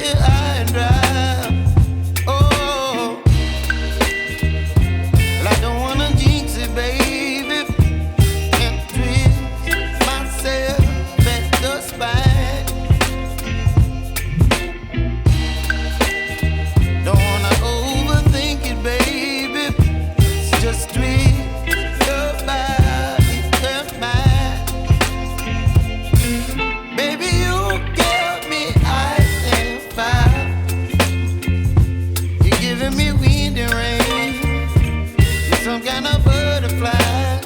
here high and dry. Oh, well, I don't wanna jinx it, baby, and twist myself at the spine. Don't wanna overthink it, baby. It's just twist your body and mine. Baby, you give me ice and fire. You're giving me wind and rain. You're some kind of butterfly.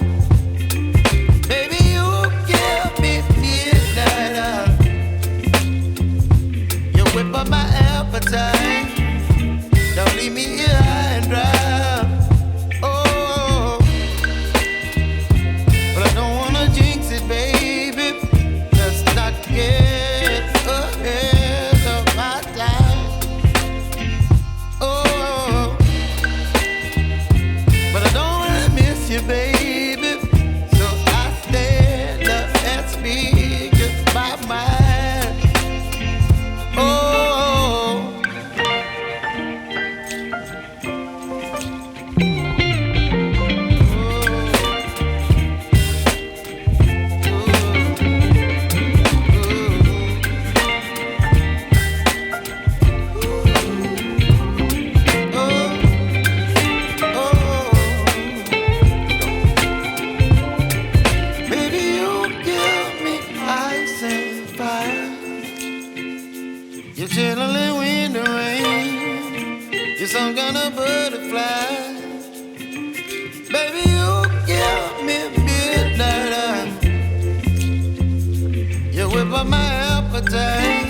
Baby, you give me midnight. You whip up my appetite. Don't leave me here high and dry. Oh, but I don't wanna jinx it, baby. Let's not get ahead of my time. Oh, but I don't wanna miss you, baby. So I stand up and speak my mind. Oh. Baby, you give me ice and fire. You're chilling wind and rain. You're some kind of butterfly. Baby, you give me midnight. You whip up my appetite.